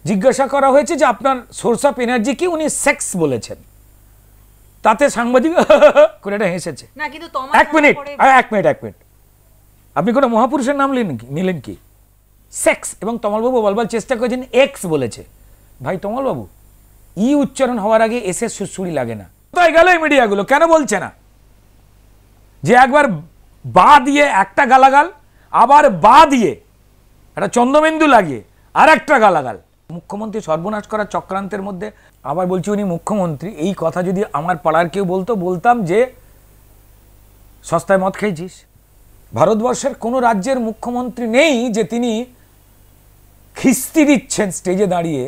জিজ্ঞাসা করা হয়েছে যে আপনার সোর্স অফ এনার্জি কি, উনি সেক্স বলেছেন। তাতে সাংবাদিক করে এটা হেসেছে। না কিন্তু এক মিনিট, আপনি কোনো মহাপুরুষের নাম নিলেন কি? সেক্স। এবং তমালবাবু বলবার চেষ্টা করেছেন এক্স বলেছে। ভাই তমালবাবু, ই উচ্চারণ হওয়ার আগে এসে সুড়সুড়ি লাগে না? তাই গেল এই মিডিয়াগুলো কেন বলছে না যে একবার বা দিয়ে একটা গালাগাল, আবার বা দিয়ে একটা চন্দ্রবিন্দু লাগিয়ে আর একটা গালাগাল। মুখ্যমন্ত্রী সর্বনাশ করার চক্রান্তের মধ্যে আবার বলছি উনি মুখ্যমন্ত্রী। এই কথা যদি আমার পাড়ার কেউ বলতো, বলতাম যে সস্তায় মদ খেয়েছিস। ভারতবর্ষের কোনো রাজ্যের মুখ্যমন্ত্রী নেই যে তিনি খিস্তি দিচ্ছেন স্টেজে দাঁড়িয়ে।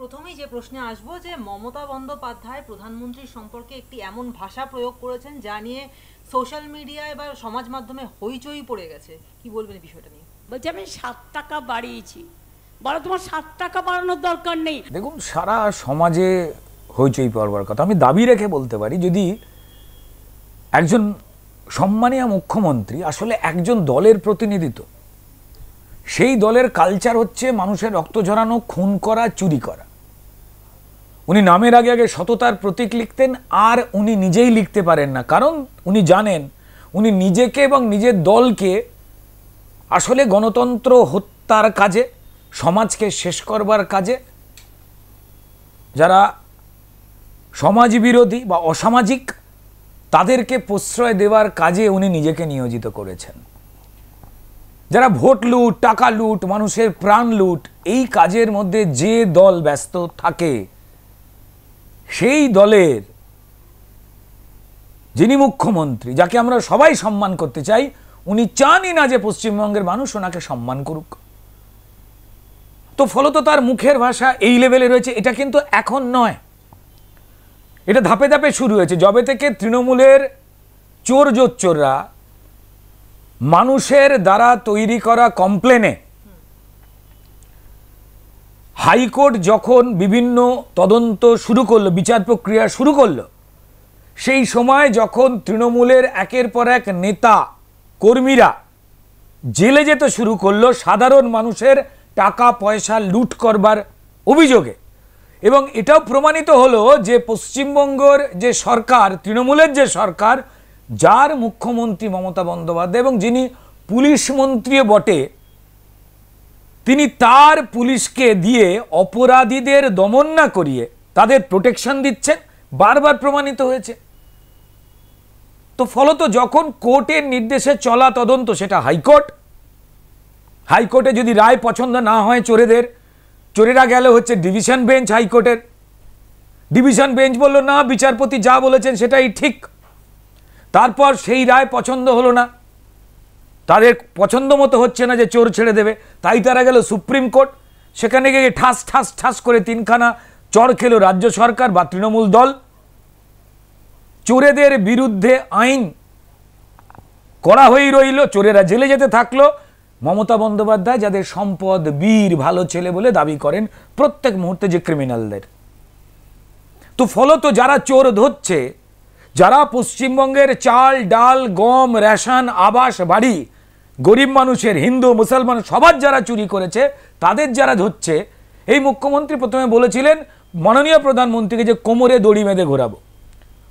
প্রথমেই যে প্রশ্নে আসবো যে মমতা বন্দ্যোপাধ্যায় প্রধানমন্ত্রী সম্পর্কে একটি এমন ভাষা প্রয়োগ করেছেন যা নিয়ে সোশ্যাল মিডিয়ায় বা সমাজ মাধ্যমে হইচই পড়ে গেছে, কি বলবেন এই বিষয়টা নিয়ে? বলছি আমি 7 টাকা বাড়িয়েছি, বলো তোমার 7 টাকা বাড়ানোর দরকার নেই। দেখুন, সারা সমাজে হইচই পড়বার কথা। আমি দাবি রেখে বলতে পারি, যদি একজন সম্মানীয় মুখ্যমন্ত্রী আসলে একজন দলের প্রতিনিধিত্ব, সেই দলের কালচার হচ্ছে মানুষের রক্ত ঝরানো, খুন করা, চুরি করা। উনি নামের আগে আগে সততার প্রতীক লিখতেন, আর উনি নিজেই লিখতে পারেন না, কারণ উনি জানেন উনি নিজেকে এবং নিজের দলকে আসলে গণতন্ত্র হত্যার কাজে, সমাজকে শেষ করবার কাজে, যারা সমাজ বিরোধী বা অসামাজিক তাদেরকে প্রশ্রয় দেওয়ার কাজে উনি নিজেকে নিয়োজিত করেছেন। যারা ভোট লুট, টাকা লুট, মানুষের প্রাণ লুট, এই কাজের মধ্যে যে দল ব্যস্ত থাকে, সেই দলের যিনি মুখ্যমন্ত্রী, যাকে আমরা সবাই সম্মান করতে চাই, উনি চানই না যে পশ্চিমবঙ্গের মানুষ ওনাকে সম্মান করুক। তো ফলত তার মুখের ভাষা এই লেভেলে রয়েছে। এটা কিন্তু এখন নয়, এটা ধাপে ধাপে শুরু হয়েছে। যবে থেকে তৃণমূলের চোর জোচ্চোররা মানুষের দ্বারা তৈরি করা কমপ্লেনে হাইকোর্ট যখন বিভিন্ন তদন্ত শুরু করলো, বিচার প্রক্রিয়া শুরু করলো, সেই সময় যখন তৃণমূলের একের পর এক নেতা কর্মীরা জেলে যেতে শুরু করলো সাধারণ মানুষের টাকা পয়সা লুট করবার অভিযোগে, এবং এটাও প্রমাণিত হলো যে পশ্চিমবঙ্গের যে সরকার, তৃণমূলের যে সরকার, যার মুখ্যমন্ত্রী মমতা বন্দ্যোপাধ্যায় এবং যিনি পুলিশ মন্ত্রীও বটে, তিনি তার পুলিশকে দিয়ে অপরাধীদের দমন না করিয়ে তাদের প্রোটেকশন দিচ্ছেন, বারবার প্রমাণিত হয়েছে। তো ফলত যখন কোর্টের নির্দেশে চলা তদন্ত, সেটা হাইকোর্টে যদি রায় পছন্দ না হয় চোরেদের, চোরেরা গেলে হচ্ছে ডিভিশন বেঞ্চ, হাইকোর্টের ডিভিশন বেঞ্চ বলল না, বিচারপতি যা বলেছেন সেটাই ঠিক। তারপর সেই রায় পছন্দ হলো না, তাদের পছন্দ মতো হচ্ছে না যে চোর ছেড়ে দেবে, তাই তারা গেল সুপ্রিম কোর্ট। সেখানে গিয়ে ঠাস ঠাস ঠাস করে 3খানা চড় খেলো রাজ্য সরকার বা তৃণমূল দল। চোরেদের বিরুদ্ধে আইন করা হয়েই রইল, চোরেরা জেলে যেতে থাকলো। মমতা বন্দ্যোপাধ্যায় যাদের সম্পদ, বীর, ভালো ছেলে বলে দাবি করেন প্রত্যেক মুহূর্তে যে ক্রিমিনালদের, তো ফলত যারা চোর ধরছে, যারা পশ্চিমবঙ্গের চাল, ডাল, গম, রেশন, আবাস, বাড়ি, গরিব মানুষের, হিন্দু, মুসলমান সবার যারা চুরি করেছে, তাদের যারা ধরছে, এই মুখ্যমন্ত্রী প্রথমে বলেছিলেন মাননীয় প্রধানমন্ত্রীকে যে কোমরে দড়ি বেঁধে ঘোরাবো,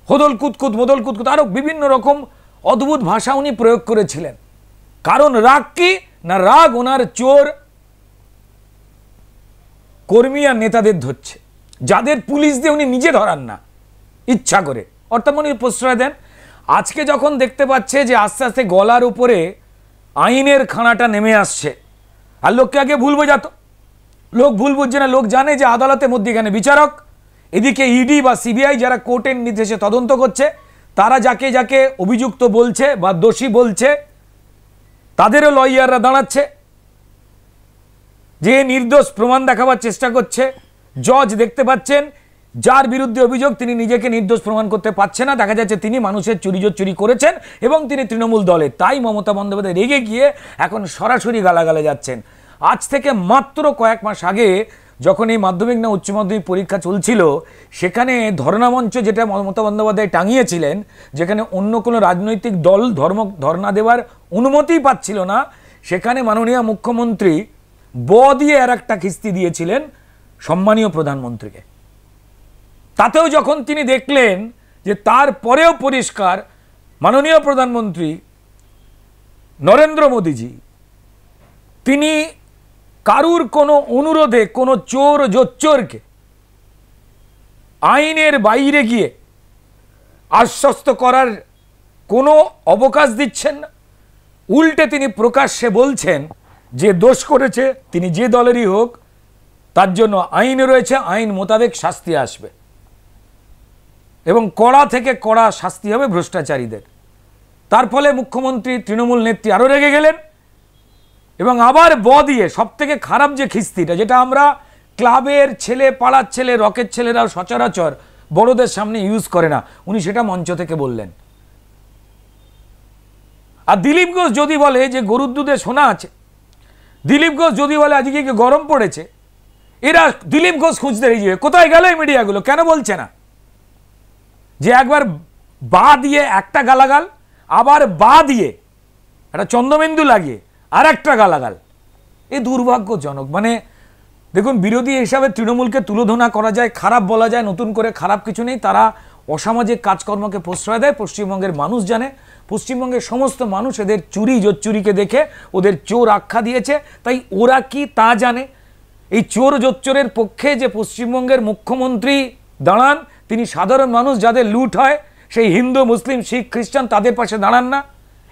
হদল কুতকুত, মদল কুতকুত, আরো বিভিন্ন রকম অদ্ভুত ভাষা উনি প্রয়োগ করেছিলেন। কারণ রাগ কি না, রাগ ওনার চোর কর্মী আর নেতাদের ধরছে, যাদের পুলিশ দিয়ে উনি নিজে ধরান না ইচ্ছা করে, অর্থাৎ উনি প্রশ্রয় দেন। আজকে যখন দেখতে পাচ্ছে যে আস্তে আস্তে গলার উপরে আইনের খানাটা নেমে আসছে, আর লোককে আগে ভুল বোঝাতো, লোক ভুল বুঝছে না, লোক জানে যে আদালতের মধ্যে এখানে বিচারক, এদিকে ইডি বা সিবিআই যারা কোর্টের নির্দেশে তদন্ত করছে, তারা যাকে যাকে অভিযুক্ত বলছে বা দোষী বলছে, তাদেরও লয়াররা দাঁড়াচ্ছে, যে নির্দোষ প্রমাণ দেখাবার চেষ্টা করছে। জজ দেখতে পাচ্ছেন যার বিরুদ্ধে অভিযোগ তিনি নিজেকে নির্দোষ প্রমাণ করতে পারছে না, দেখা যাচ্ছে তিনি মানুষের চুরি করেছেন এবং তিনি তৃণমূল দলের। তাই মমতা বন্দ্যোপাধ্যায় রেগে গিয়ে এখন সরাসরি গালাগালে যাচ্ছেন। আজ থেকে মাত্র কয়েক মাস আগে যখন এই মাধ্যমিক না উচ্চ মাধ্যমিক পরীক্ষা চলছিল, সেখানে ধর্ণামঞ্চ যেটা মমতা বন্দ্যোপাধ্যায় টাঙিয়েছিলেন, যেখানে অন্য কোনো রাজনৈতিক দল ধর্ণা দেওয়ার অনুমতিই পাচ্ছিল না, সেখানে মাননীয় মুখ্যমন্ত্রী ব দিয়ে আর একটা খিস্তি দিয়েছিলেন সম্মানীয় প্রধানমন্ত্রীকে। তাতেও যখন তিনি দেখলেন যে তারপরেও পরিষ্কার মাননীয় প্রধানমন্ত্রী নরেন্দ্র মোদীজি তিনি কারুর কোনো অনুরোধে কোনো চোর জোচ্চোরকে আইনের বাইরে গিয়ে আশ্বস্ত করার কোনো অবকাশ দিচ্ছেন না, উল্টে তিনি প্রকাশ্যে বলছেন যে দোষ করেছে তিনি যে দলেরই হোক তার জন্য আইন রয়েছে, আইন মোতাবেক শাস্তি আসবে এবং কড়া থেকে কড়া শাস্তি হবে ভ্রষ্টাচারীদের। তার ফলে মুখ্যমন্ত্রী তৃণমূল নেত্রী আরও রেগে গেলেন এবং আবার দিয়ে সবথেকে খারাপ যে খিস্তিটা, যেটা আমরা ক্লাবের ছেলে, পাড়ার ছেলে, রকের ছেলেরাও সচরাচর বড়দের সামনে ইউজ করে না, উনি সেটা মঞ্চ থেকে বললেন। আর দিলীপ ঘোষ যদি বলে যে গরুর দুধে সোনা আছে, দিলীপ ঘোষ যদি বলে আজকে কি গরম পড়েছে, এরা দিলীপ ঘোষ খুঁজতে যাবে কোথায় গেল এই মিডিয়াগুলো, কেন বলছে না যে একবার বা দিয়ে একটা গালাগাল, আবার বা দিয়ে একটা চন্দ্রবিন্দু লাগিয়ে আর একটা গালাগাল। এ দুর্ভাগ্যজনক। মানে দেখুন, বিরোধী হিসাবে তৃণমূলকে তুলোধনা করা যায়, খারাপ বলা যায়, নতুন করে খারাপ কিছু নেই, তারা অসামাজিক কাজকর্মকে প্রশ্রয় দেয়। পশ্চিমবঙ্গের মানুষ জানে, পশ্চিমবঙ্গের সমস্ত মানুষ এদের চুরি জোচ্চুরিকে দেখে ওদের চোর আখ্যা দিয়েছে, তাই ওরা কি তা জানে। এই চোর জোচ্চোরের পক্ষে যে পশ্চিমবঙ্গের মুখ্যমন্ত্রী দাঁড়ান, তিনি সাধারণ মানুষ যাদের লুট হয়, সেই হিন্দু, মুসলিম, শিখ, খ্রিস্টান, তাদের পাশে দাঁড়ান না,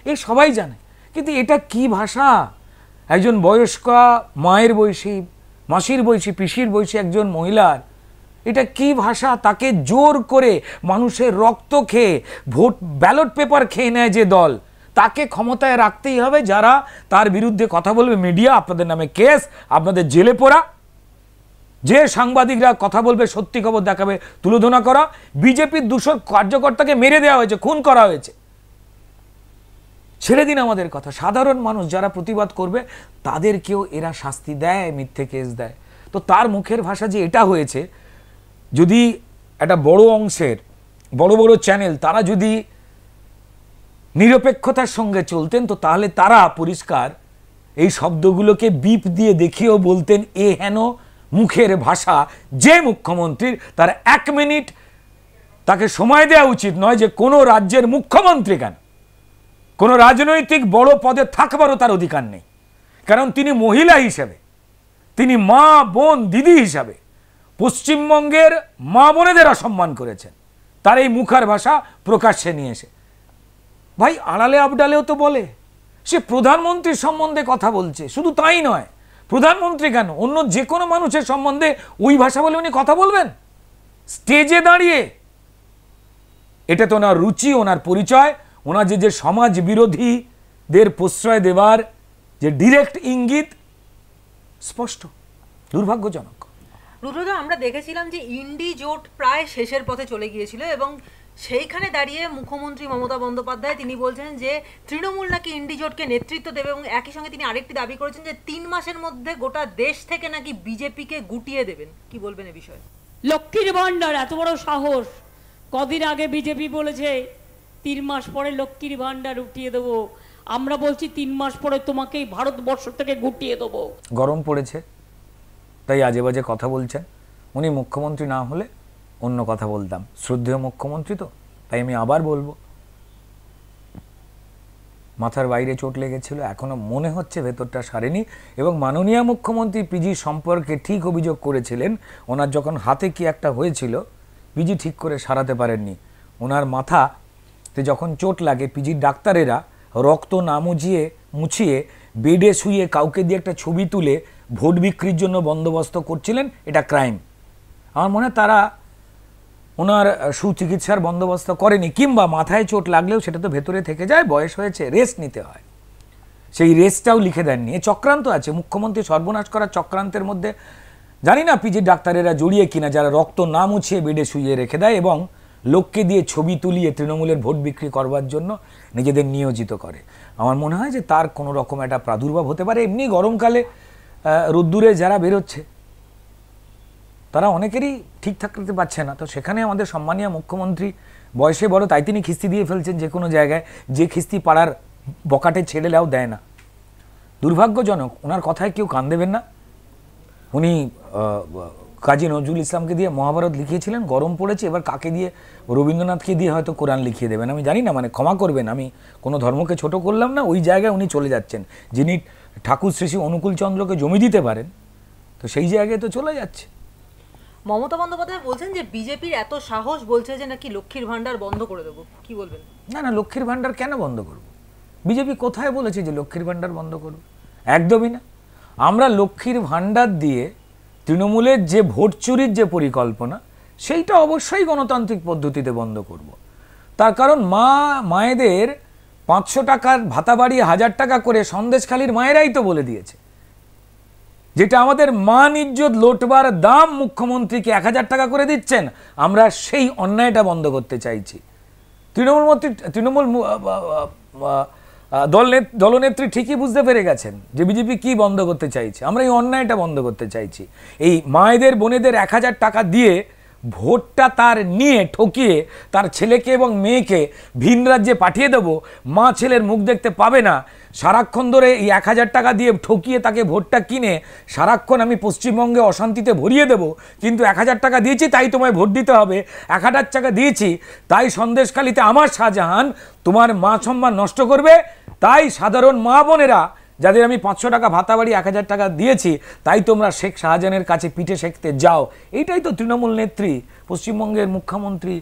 এই সবাই জানে। কিন্তু এটা কি ভাষা, একজন বয়স্কা মায়ের বয়সী, মাসির বয়সী, পিসির বয়সী একজন মহিলার এটা কি ভাষা, তাকে জোর করে মানুষের রক্ত খেয়ে ভোট ব্যালট পেপার খেয়ে নেয় যে দল, তাকে ক্ষমতায় রাখতেই হবে। যারা তার বিরুদ্ধে কথা বলবে, মিডিয়া আপনাদের নামে কেস, আপনাদের জেলে পোড়া, যে সাংবাদিকরা কথা বলবে, সত্যি খবর দেখাবে, তুলোধনা করা। বিজেপির 200 কার্যকর্তাকে মেরে দেওয়া হয়েছে, খুন করা হয়েছে, ছেড়ে দিন আমাদের কথা। সাধারণ মানুষ যারা প্রতিবাদ করবে তাদেরকেও এরা শাস্তি দেয়, মিথ্যে কেস দেয়। তো তার মুখের ভাষা যে এটা হয়েছে, যদি একটা বড় অংশের বড় বড় চ্যানেল তারা যদি নিরপেক্ষতার সঙ্গে চলতেন, তো তাহলে তারা পরিষ্কার এই শব্দগুলোকে বিপ দিয়ে দেখিয়েও বলতেন এ হেন মুখের ভাষা যে মুখ্যমন্ত্রীর, তার 1 মিনিট তাকে সময় দেওয়া উচিত নয় যে কোনো রাজ্যের মুখ্যমন্ত্রী কেন, কোনো রাজনৈতিক বড় পদে থাকবারও তার অধিকার নেই। কারণ তিনি মহিলা হিসেবে, তিনি মা, বোন, দিদি হিসাবে পশ্চিমবঙ্গের মা বোনেদের অসম্মান করেছেন তার এই মুখার ভাষা প্রকাশ্যে নিয়ে এসে। ভাই, আড়ালে আবডালেও তো বলে, সে প্রধানমন্ত্রীর সম্বন্ধে কথা বলছে, শুধু তাই নয়, প্রধানমন্ত্রী কেন, অন্য যে কোনো মানুষের সম্বন্ধে ওই ভাষা বলে উনি কথা বলবেন স্টেজে দাঁড়িয়ে? এটা তো ওনার রুচি, ওনার পরিচয়, ওনার যে সমাজ বিরোধীদের প্রশ্রয় দেবার যে ডিরেক্ট ইঙ্গিত স্পষ্ট, দুর্ভাগ্যজনক। রুদ্রদা, আমরা দেখেছিলাম যে ইন্ডি জোট প্রায় শেষের পথে চলে গিয়েছিল এবং সেইখানে দাঁড়িয়ে মুখ্যমন্ত্রী মমতা বন্দ্যোপাধ্যায় তিনি বলছেন যে তৃণমূল নাকি ইন্ডি জোটকে নেতৃত্ব দেবে এবং একই সঙ্গে তিনি আরেকটি দাবি করেছেন যে 3 মাসের মধ্যে গোটা দেশ থেকে নাকি বিজেপিকে গুটিয়ে দেবেন। কি বলবেন এ বিষয়ে? লক্ষ্মীর ভাণ্ডার এত বড় সাহস! কদিন আগে বিজেপি বলেছে 3 মাস পরে লক্ষ্মীর ভাণ্ডার উঠিয়ে দেবো, আমরা বলছি 3 মাস পরে তোমাকেই ভারতবর্ষ থেকে গুটিয়ে দেবো। গরম পড়েছে তাই আজে বাজে কথা বলছেন। উনি মুখ্যমন্ত্রী না হলে অন্য কথা বলতাম, শ্রদ্ধেয় মুখ্যমন্ত্রী তো, তাই আমি আবার বলবো, মাথার বাইরে চোট লেগেছিল, এখনো মনে হচ্ছে ভেতরটা সারেনি। এবং মাননীয় মুখ্যমন্ত্রী পিজি সম্পর্কে ঠিক অভিযোগ করেছিলেন, ওনার যখন হাতে কি একটা হয়েছিল পিজি ঠিক করে সারাতে পারেননি। ওনার মাথাতে যখন চোট লাগে, পিজির ডাক্তারেরা রক্ত না মুছিয়ে বেডে শুয়ে কাউকে দিয়ে একটা ছবি তুলে ভোট বিক্রির জন্য বন্দোবস্ত করছিলেন, এটা ক্রাইম। আমার মনে হয় তারা ওনার সুচিকিৎসার বন্দোবস্ত করেনি, কিংবা মাথায় চোট লাগলেও সেটা তো ভেতরে থেকে যায়, বয়স হয়েছে, রেস্ট নিতে হয়, সেই রেস্টটাও লিখে দেননি। এ চক্রান্ত আছে, মুখ্যমন্ত্রী সর্বনাশ করার চক্রান্তের মধ্যে জানি না পিজির ডাক্তারেরা জড়িয়ে কিনা, যারা রক্ত না মুছিয়ে বেডে শুইয়ে রেখে দেয় এবং লোককে দিয়ে ছবি তুলিয়ে তৃণমূলের ভোট বিক্রি করবার জন্য নিজেদের নিয়োজিত করে। আমার মনে হয় যে তার কোনো রকম একটা প্রাদুর্ভাব হতে পারে। এমনি গরমকালে রোদ্দুরে যারা বেরোচ্ছে তারা অনেকেরই ঠিক থাকতে পারছে না, তো সেখানে আমাদের সম্মানীয় মুখ্যমন্ত্রী বয়সে বড়, তাই তিনি খিস্তি দিয়ে ফেলছেন যে কোনো জায়গায়, যে খিস্তি পাড়ার বকাটে ছেড়েলেও দেয় না। দুর্ভাগ্যজনক, ওনার কথায় কেউ কান দেবেন না। উনি কাজী নজরুল ইসলামকে দিয়ে মহাভারত লিখিয়েছিলেন, গরম পড়েছে, এবার কাকে দিয়ে, রবীন্দ্রনাথকে দিয়ে হয়তো কোরআন লিখিয়ে দেবেন, আমি জানি না, মানে ক্ষমা করবেন, আমি কোনো ধর্মকে ছোট করলাম না, ওই জায়গায় উনি চলে যাচ্ছেন। যিনি ঠাকুর শ্রী শ্রী অনুকূল চন্দ্রকে জমি দিতে পারেন, তো সেই জায়গায় তো চলে যাচ্ছে। মমতা বন্দ্যোপাধ্যায় বলছেন যে বিজেপির এত সাহস, বলছে যে নাকি লক্ষ্মীর ভান্ডার বন্ধ করে দেবো, কি বলবেন? না না, লক্ষ্মীর ভান্ডার কেন বন্ধ করব? বিজেপি কোথায় বলেছে যে লক্ষ্মীর ভান্ডার বন্ধ করব? একদমই না। আমরা লক্ষ্মীর ভান্ডার দিয়ে তৃণমূলের যে ভোট চুরির যে পরিকল্পনা, সেইটা অবশ্যই গণতান্ত্রিক পদ্ধতিতে বন্ধ করব। তার কারণ মায়েদের 500 টাকার ভাতা বাড়িয়ে 1000 টাকা করে সন্দেশখালীর মায়েরাই তো বলে দিয়েছে। যেটা আমাদের মান ইজ্জত লোটবার দাম, মুখ্যমন্ত্রীকে 1000 টাকা করে দিচ্ছেন, আমরা সেই অন্যায়টা বন্ধ করতে চাইছি। তৃণমূল দলনেত্রী ঠিকই বুঝতে পেরে গেছেন যে বিজেপি কি বন্ধ করতে চাইছে। আমরা এই অন্যায়টা বন্ধ করতে চাইছি। এই মায়েদের বোনেদের 1000 টাকা দিয়ে ভোটটা তার নিয়ে ঠকিয়ে তার ছেলেকে এবং মেয়েকে ভিন রাজ্যে পাঠিয়ে দেবো, মা ছেলের মুখ দেখতে পাবে না, সারাক্ষণ ধরে এই 1000 টাকা দিয়ে ঠকিয়ে তাকে ভোটটা কিনে সারাক্ষণ আমি পশ্চিমবঙ্গে অশান্তিতে ভরিয়ে দেবো, কিন্তু 1000 টাকা দিয়েছি তাই তোমায় ভোট দিতে হবে, 1000 টাকা দিয়েছি তাই সন্দেশখালীতে আমার শাহজাহান তোমার মা সম্মান নষ্ট করবে, তাই সাধারণ মা বোনেরা যাদের আমি 500 টাকা ভাতা বাড়ি 1000 টাকা দিয়েছি, তাই তোমরা শেখ শাহজাহানের কাছে পিঠে শেখতে যাও। এইটাই তো তৃণমূল নেত্রী, পশ্চিমবঙ্গের মুখ্যমন্ত্রী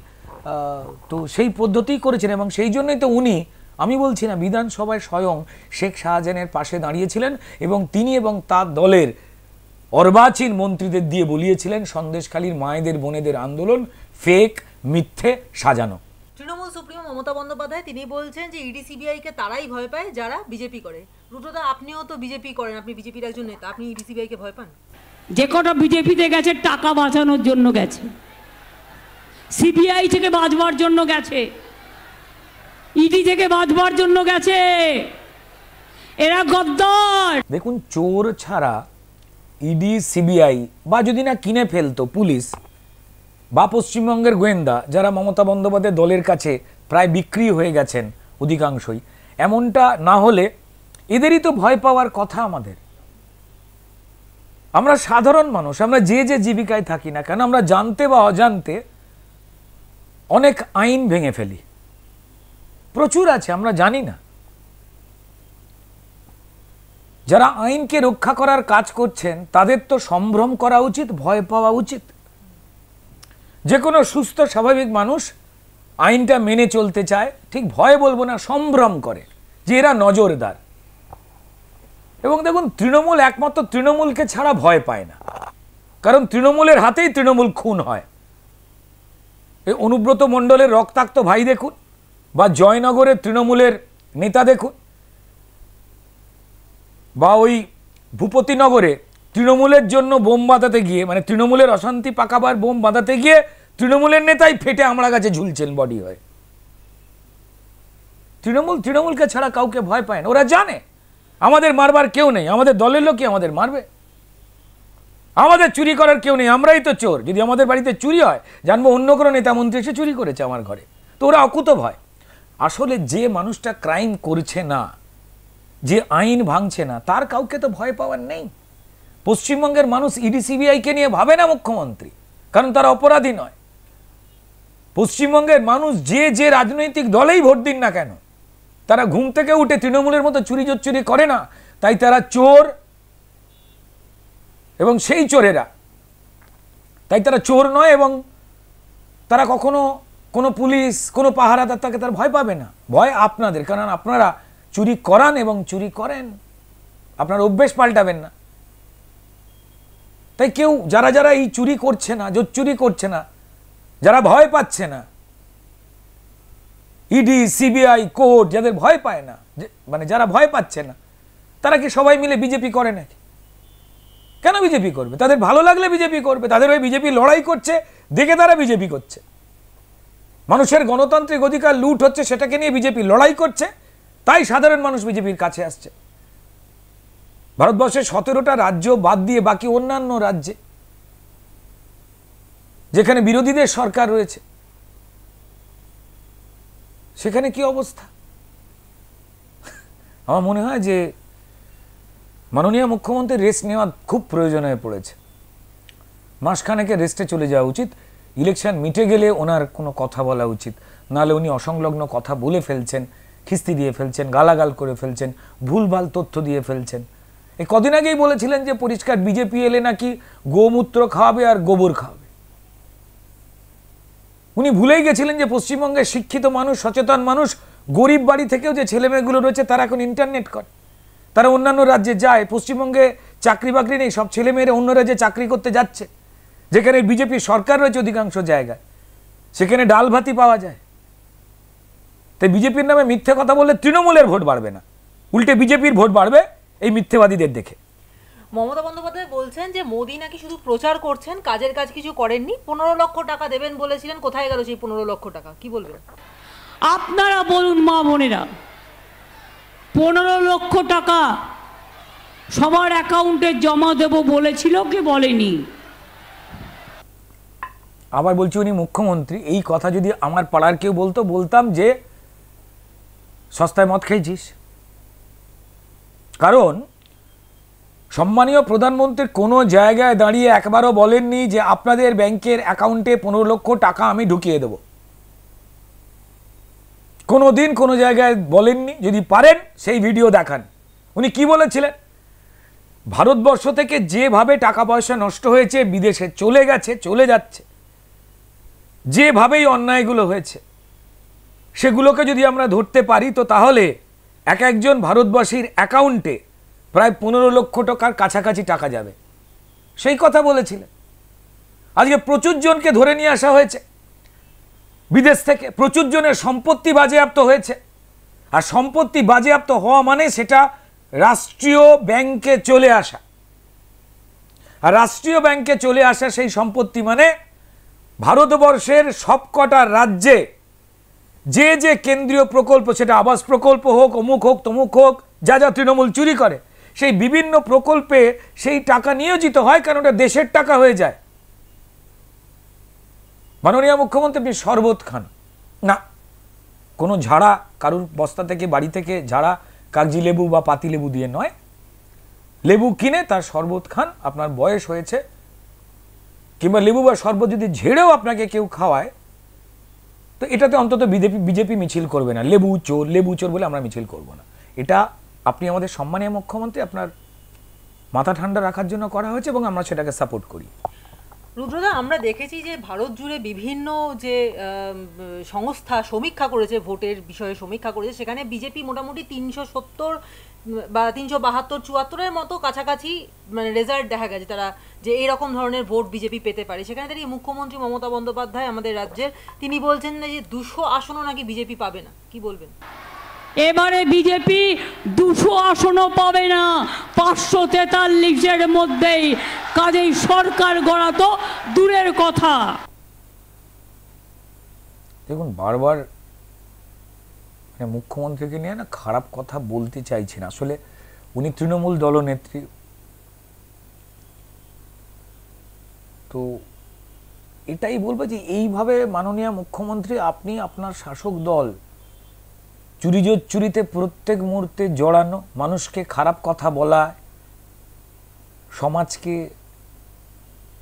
তো সেই পদ্ধতিই করেছেন। এবং সেই জন্যই তো উনি, আমি বলছি না, বিধানসভায় স্বয়ং শেখ শাহজাহানের পাশে দাঁড়িয়েছিলেন এবং তিনি এবং তার দলের অর্বাচীন মন্ত্রীদের দিয়ে বলিয়েছিলেন সন্দেশখালীর মায়েদের বোনেদের আন্দোলন ফেক, মিথ্যে, সাজানো। তৃণমূল সুপ্রিমো মমতা বন্দ্যোপাধ্যায় তিনি বলছেন যে ইডি সিবিআই কে তারাই ভয় পায় যারা বিজেপি করে। রুটোদা, আপনিও তো বিজেপি করেন, আপনি বিজেপির একজন নেতা, আপনি ইডি সিবিআই কে ভয় পান? যে কটা বিজেপিতে গেছে টাকা বাঁচানোর জন্য গেছে, সিবিআই থেকে বাঁচবার জন্য গেছে, ইডি থেকে বাঁচবার জন্য গেছে, এরা গদ্দার। দেখুন, চোর ছাড়া ইডি সিবিআই বা যদি না কিনে ফেলতো পুলিশ বা পশ্চিমবঙ্গের গোয়েন্দা, যারা মমতা বন্দ্যোপাধ্যায়ের দলের কাছে প্রায় বিক্রি হয়ে গেছেন অধিকাংশই, এমনটা না হলে এদেরই তো ভয় পাওয়ার কথা আমাদের। আমরা সাধারণ মানুষ, আমরা যে যে জীবিকায় থাকি না কেন, আমরা জানতে বা অজান্তে অনেক আইন ভেঙে ফেলি, প্রচুর আছে, আমরা জানি না। যারা আইনকে রক্ষা করার কাজ করছেন তাদের তো সম্ভ্রম করা উচিত, ভয় পাওয়া উচিত। যে কোনো সুস্থ স্বাভাবিক মানুষ আইনটা মেনে চলতে চায়, ঠিক ভয় বলবো না, সম্ভ্রম করে যে এরা নজরদার। এবং দেখুন, তৃণমূল একমাত্র তৃণমূলকে ছাড়া ভয় পায় না, কারণ তৃণমূলের হাতেই তৃণমূল খুন হয়। এই অনুব্রত মণ্ডলের রক্তাক্ত ভাই দেখুন, বা জয়নগরের তৃণমূলের নেতা দেখুন, বা ওই ভূপতিনগরে তৃণমূলের জন্য বোম বাঁধাতে গিয়ে, মানে তৃণমূলের অশান্তি পাকাবার বোম বাঁধাতে গিয়ে তৃণমূলের নেতাই ফেটে আমরা কাছে ঝুলছেন বডি হয়ে। তৃণমূলকে ছাড়া কাউকে ভয় পায় না। ওরা জানে আমাদের মারবার কেউ নেই, আমাদের দলের লোকই আমাদের মারবে, আমাদের চুরি করার কেউ নেই, আমরাই তো চোর। যদি আমাদের বাড়িতে চুরি হয়, জানবো অন্য কোনো নেতা মন্ত্রী এসে চুরি করেছে আমার ঘরে, তো ওরা অকুত ভয়। আসলে যে মানুষটা ক্রাইম করছে না, যে আইন ভাঙছে না, তার কাউকে তো ভয় পাওয়ার নেই। পশ্চিমবঙ্গের মানুষ ইডি সিবিআইকে নিয়ে ভাবে না মুখ্যমন্ত্রী, কারণ তারা অপরাধী নয়। পশ্চিমবঙ্গের মানুষ যে যে রাজনৈতিক দলেই ভোট দিন না কেন, তারা ঘুম থেকে উঠে তৃণমূলের মতো চুরি জোচ্চুরি করে না, তাই তারা চোর। এবং সেই চোরেরা, তাই তারা চোর নয়, এবং তারা কখনো কোনো পুলিশ, কোনো পাহারাদার তাকে তার ভয় পাবে না। ভয় আপনাদের, কারণ আপনারা চুরি করান এবং চুরি করেন, আপনার অভ্যেস পাল্টাবেন না। তাই কেউ যারা যারা এই চুরি করছে না, জোচ্চুরি করছে না, যারা ভয় পাচ্ছে না, ইডি সিবিআই কোর্ট যাদের ভয় পায় না, মানে যারা ভয় পাচ্ছে না, তারা কি সবাই মিলে বিজেপি করে নাকি? কেন বিজেপি করবে? তাদের ভালো লাগলে বিজেপি করবে, তাদের ওই বিজেপি লড়াই করছে দেখে তারা বিজেপি করছে। মানুষের গণতান্ত্রিক অধিকার লুট হচ্ছে, সেটাকে নিয়ে বিজেপি লড়াই করছে, তাই সাধারণ মানুষ বিজেপির কাছে আসছে। ভারতবর্ষের 17টা রাজ্য বাদ দিয়ে বাকি অন্যান্য রাজ্যে যেখানে বিরোধীদের সরকার রয়েছে, সেখানে কি অবস্থা? আমার মনে হয় যে মাননীয় মুখ্যমন্ত্রীর রেস্ট নেওয়া খুব প্রয়োজন হয়ে পড়েছে। মাসখানেকে রেস্টে চলে যাওয়া উচিত। ইলেকশন মিটে গেলে ওনার কোনো কথা বলা উচিত, নাহলে উনি অসংলগ্ন কথা বলে ফেলছেন, খিস্তি দিয়ে ফেলছেন, গালাগাল করে ফেলছেন, ভুলভাল তথ্য দিয়ে ফেলছেন। এই কদিন আগেই বলেছিলেন যে পরিষ্কার বিজেপি এলে নাকি গোমূত্র খাওয়াবে আর গোবর খাওয়াবে। উনি ভুলেই গেছিলেন যে পশ্চিমবঙ্গের শিক্ষিত মানুষ, সচেতন মানুষ, গরিব বাড়ি থেকেও যে ছেলেমেয়েগুলো রয়েছে তারা এখন ইন্টারনেট করে, তারা অন্যান্য রাজ্যে যায়। পশ্চিমবঙ্গে চাকরি বাকরি নেই, সব ছেলেমেয়েরা অন্য রাজ্যে চাকরি করতে যাচ্ছে, যেখানে বিজেপি সরকার রয়েছে অধিকাংশ জায়গায়, সেখানে ডাল ভাতি পাওয়া যায়। তাই বিজেপির নামে মিথ্যে কথা বললে তৃণমূলের ভোট বাড়বে না, উল্টে বিজেপির ভোট বাড়বে এই মিথ্যেবাদীদের দেখে। মমতা বন্দ্যোপাধ্যায় বলছেন যে মোদী নাকি শুধু প্রচার করছেন, কাজের কাজ কিছু করেননি। 15 লক্ষ টাকা দেবেন বলেছিলেন, কোথায় গেল সেই 15 লক্ষ টাকা? কি বলবেন? আপনারা বলুন মা বোনেরা, 15 লক্ষ টাকা সবার অ্যাকাউন্টে জমা দেব বলেছিল কি বলেনি? আবার বলছি, উনি মুখ্যমন্ত্রী। এই কথা যদি আমার পাড়ার কেউ বলতো, বলতাম যে সস্তায় মদ খেয়েছিস। কারণ সম্মানীয় প্রধানমন্ত্রীর কোনো জায়গায় দাঁড়িয়ে একবারও বলেননি যে আপনাদের ব্যাংকের অ্যাকাউন্টে 15 লক্ষ টাকা আমি ঢুকিয়ে দেব। কোনো দিন কোনো জায়গায় বলেননি। যদি পারেন সেই ভিডিও দেখান। উনি কি বলেছিলেন? ভারতবর্ষ থেকে যেভাবে টাকা পয়সা নষ্ট হয়েছে, বিদেশে চলে গেছে, চলে যাচ্ছে, যেভাবেই অন্যায়গুলো হয়েছে, সেগুলোকে যদি আমরা ধরতে পারি তো তাহলে এক একজন ভারতবাসীর অ্যাকাউন্টে প্রায় 15 লক্ষ টাকার কাছাকাছি টাকা যাবে। সেই কথা বলেছিলেন। আজকে প্রচুর জনকে ধরে নিয়ে আসা হয়েছে বিদেশ থেকে, প্রচুর জনের সম্পত্তি বাজেয়াপ্ত হয়েছে। আর সম্পত্তি বাজেয়াপ্ত হওয়া মানে সেটা রাষ্ট্রীয় ব্যাংকে চলে আসা। আর রাষ্ট্রীয় ব্যাংকে চলে আসা সেই সম্পত্তি মানে ভারতবর্ষের সবকটা রাজ্যে যে যে কেন্দ্রীয় প্রকল্প, সেটা আবাস প্রকল্প হোক, অমুক হোক, তমুক হোক, যা যা তৃণমূল চুরি করে, সেই বিভিন্ন প্রকল্পে সেই টাকা নিয়োজিত হয়, কারণ ওটা দেশের টাকা হয়ে যায়। মাননীয় মুখ্যমন্ত্রী আপনি শরবত খান না, কোনো ঝাড়া কারুর বস্তা থেকে, বাড়ি থেকে ঝাড়া কাগজি লেবু বা পাতি লেবু দিয়ে নয়, লেবু কিনে তার শরবত খান। আপনার বয়স হয়েছে, কিংবা লেবু বা শরবত যদি ঝেড়েও আপনাকে কেউ খাওয়ায়, তো এটাতে অন্তত বিজেপি মিছিল করবে না। লেবু চোর বলে আমরা মিছিল করব না। এটা আপনি আমাদের সম্মানীয় মুখ্যমন্ত্রী, আপনার মাথা ঠান্ডা রাখার জন্য করা হয়েছে এবং আমরা সেটাকে সাপোর্ট করি। রুদ্রদা, আমরা দেখেছি যে ভারত জুড়ে বিভিন্ন যে সংস্থা সমীক্ষা করেছে, ভোটের বিষয়ে সমীক্ষা করেছে, সেখানে বিজেপি মোটামুটি 370 বা 372, 74-এর মতো কাছাকাছি মানে রেজাল্ট দেখা গেছে তারা, যে এইরকম ধরনের ভোট বিজেপি পেতে পারে। সেখানে দাঁড়িয়ে মুখ্যমন্ত্রী মমতা বন্দ্যোপাধ্যায় আমাদের রাজ্যের, তিনি বলছেন না যে 200 আসনও নাকি বিজেপি পাবে না। কি বলবেন? এবারে বিজেপি 200 আসনও পাবে না, 543-এর মধ্যেই। কাজেই সরকার গড়া তো দূরের কথা। দেখুন, বারবার মুখ্যমন্ত্রীকে নিয়ে না খারাপ কথা বলতে চাইছি না। আসলে উনি তৃণমূল দলনেত্রী, তো এটাই বলবো যে এইভাবে মাননীয় মুখ্যমন্ত্রী, আপনি আপনার শাসক দল চুরিতে প্রত্যেক মুহূর্তে জড়ানো, মানুষকে খারাপ কথা বলা, সমাজকে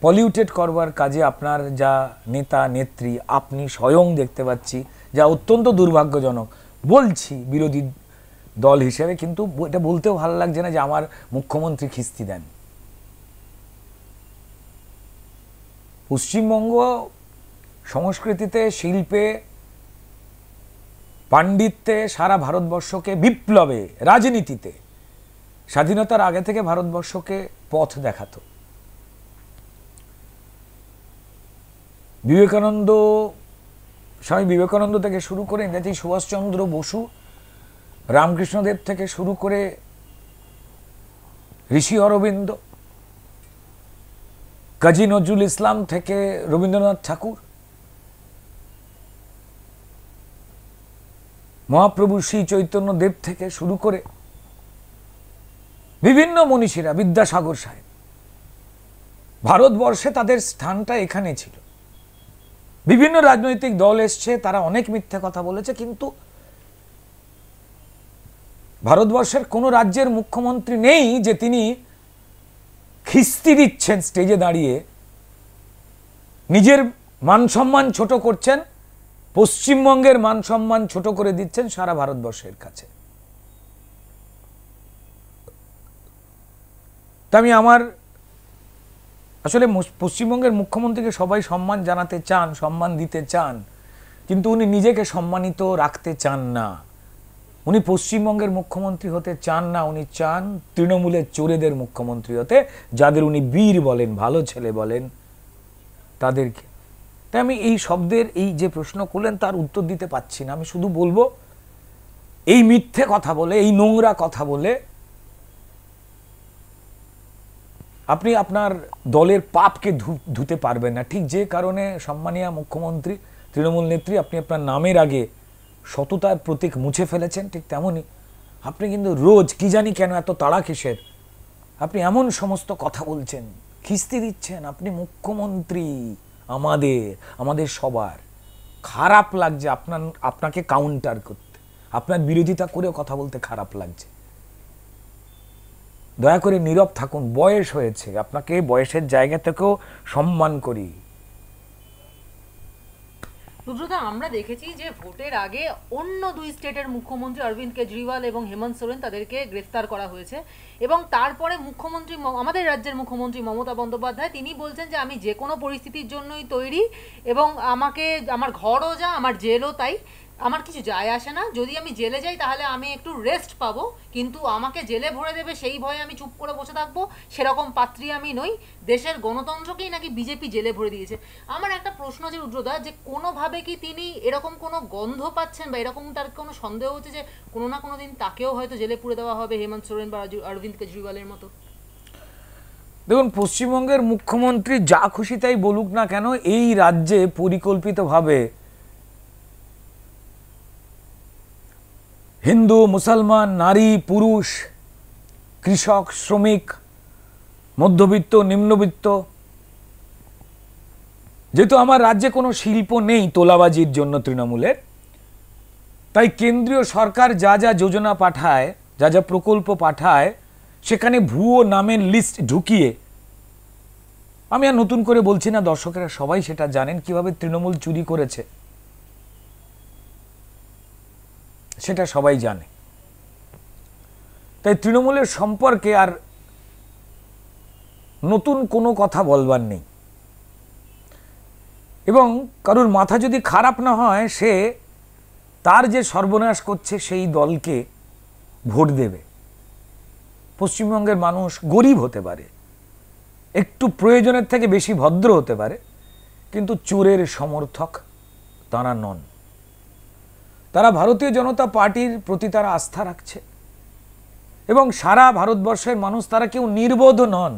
পলিউটেড করবার কাজে আপনার যা নেতা নেত্রী, আপনি স্বয়ং দেখতে পাচ্ছি, যা অত্যন্ত দুর্ভাগ্যজনক। বলছি বিরোধী দল হিসেবে, কিন্তু এটা বলতেও ভালো লাগছে না যে আমার মুখ্যমন্ত্রী খিস্তি দেন। পশ্চিমবঙ্গ সংস্কৃতিতে, শিল্পে, পাণ্ডিত্যে সারা ভারতবর্ষকে, বিপ্লবে, রাজনীতিতে স্বাধীনতার আগে থেকে ভারতবর্ষকে পথ দেখাতো। বিবেকানন্দ, স্বামী বিবেকানন্দ থেকে শুরু করে নেতাজি সুভাষচন্দ্র বসু, রামকৃষ্ণদেব থেকে শুরু করে ঋষি অরবিন্দ, কাজী নজরুল ইসলাম থেকে রবীন্দ্রনাথ ঠাকুর, মহাপ্রভু শ্রী চৈতন্য দেব থেকে শুরু করে বিভিন্ন মনীষীরা, বিদ্যাসাগর সাহেব, ভারতবর্ষে তাদের স্থানটা এখানে ছিল। বিভিন্ন রাজনৈতিক দল এসছে, তারা অনেক মিথ্যে কথা বলেছে, কিন্তু ভারতবর্ষের কোন রাজ্যের মুখ্যমন্ত্রী নেই যে তিনি খিস্তি দিচ্ছেন স্টেজে দাঁড়িয়ে নিজের মান সম্মান ছোট করছেন, পশ্চিমবঙ্গের মান সম্মান ছোট করে দিচ্ছেন সারা ভারতবর্ষের কাছে। তা আমি আমার আসলে পশ্চিমবঙ্গের মুখ্যমন্ত্রীকে সবাই সম্মান জানাতে চান, সম্মান দিতে চান, কিন্তু উনি নিজেকে সম্মানিত রাখতে চান না। উনি পশ্চিমবঙ্গের মুখ্যমন্ত্রী হতে চান না, উনি চান তৃণমূলের চোরেদের মুখ্যমন্ত্রী হতে, যাদের উনি বীর বলেন, ভালো ছেলে বলেন তাদেরকে। তাই আমি এই শব্দের এই যে প্রশ্ন করলেন তার উত্তর দিতে পাচ্ছি না। আমি শুধু বলবো, এই মিথ্যে কথা বলে, এই নোংরা কথা বলে আপনি আপনার দলের পাপকে ধুতে পারবেন না। ঠিক যে কারণে সম্মানীয় মুখ্যমন্ত্রী, তৃণমূল নেত্রী, আপনি আপনার নামের আগে সততার প্রতীক মুছে ফেলেছেন, ঠিক তেমনই আপনি কিন্তু রোজ কি জানি কেন এত তাড়া কিসের, আপনি এমন সমস্ত কথা বলছেন, খিস্তি দিচ্ছেন। আপনি মুখ্যমন্ত্রী, আমাদের সবার খারাপ লাগছে আপনাকে কাউন্টার করতে, আপনার বিরোধিতা করেও কথা বলতে খারাপ লাগছে। দয়া করে নীরব থাকুন, বয়স হয়েছে, আপনাকে বয়সের জায়গা থেকেও সম্মান করি। রুদ্রদা, আমরা দেখেছি যে ভোটের আগে অন্য দুই স্টেটের মুখ্যমন্ত্রী অরবিন্দ কেজরিওয়াল এবং হেমন্ত সোরেন তাদেরকে গ্রেফতার করা হয়েছে, এবং তারপরে মুখ্যমন্ত্রী, আমাদের রাজ্যের মুখ্যমন্ত্রী মমতা বন্দ্যোপাধ্যায়, তিনি বলছেন যে আমি যে কোনো পরিস্থিতির জন্যই তৈরি, এবং আমাকে আমার ঘরও যা, আমার জেলও তাই, আমার কিছু যায় আসে না, যদি আমি জেলে যাই তাহলে আমি একটু রেস্ট পাবো, কিন্তু আমাকে জেলে ভরে দেবে সেই ভয়ে আমি চুপ করে বসে থাকবো, সেরকম পাত্রী আমি নই। দেশের গণতন্ত্রকেই নাকি বিজেপি জেলে ভরে দিয়েছে। আমার একটা প্রশ্ন যে রুদ্রদা, যে কোনোভাবে কি তিনি এরকম কোনো গন্ধ পাচ্ছেন, বা এরকম তার কোনো সন্দেহ হচ্ছে যে কোনো না কোনো দিন তাকেও হয়তো জেলে পুরে দেওয়া হবে হেমন্ত সোরেন বা অরবিন্দ কেজরিওয়ালের মতো? দেখুন, পশ্চিমবঙ্গের মুখ্যমন্ত্রী যা খুশি তাই বলুক না কেন, এই রাজ্যে পরিকল্পিতভাবে হিন্দু, মুসলমান, নারী, পুরুষ, কৃষক, শ্রমিক, মধ্যবিত্ত, নিম্নবিত্ত, যেহেতু আমার রাজ্যে কোনো শিল্প নেই তোলাবাজির জন্য তৃণমূলের, তাই কেন্দ্রীয় সরকার যা যা যোজনা পাঠায়, যা যা প্রকল্প পাঠায়, সেখানে ভুয়ো নামের লিস্ট ঢুকিয়ে, আমি আর নতুন করে বলছি না, দর্শকেরা সবাই সেটা জানেন কিভাবে তৃণমূল চুরি করেছে, সেটা সবাই জানে। তাই তৃণমূলের সম্পর্কে আর নতুন কোনো কথা বলবার নেই, এবং কারোর মাথা যদি খারাপ না হয়, সে তার যে সর্বনাশ করছে সেই দলকে ভোট দেবে। পশ্চিমবঙ্গের মানুষ গরিব হতে পারে, একটু প্রয়োজনের থেকে বেশি ভদ্র হতে পারে, কিন্তু চোরের সমর্থক তারা নন। তারা ভারতীয় জনতা পার্টির প্রতি তারা আস্থা রাখছে, এবং সারা ভারতবর্ষের মানুষ তারা কেউ নির্বোধ নন।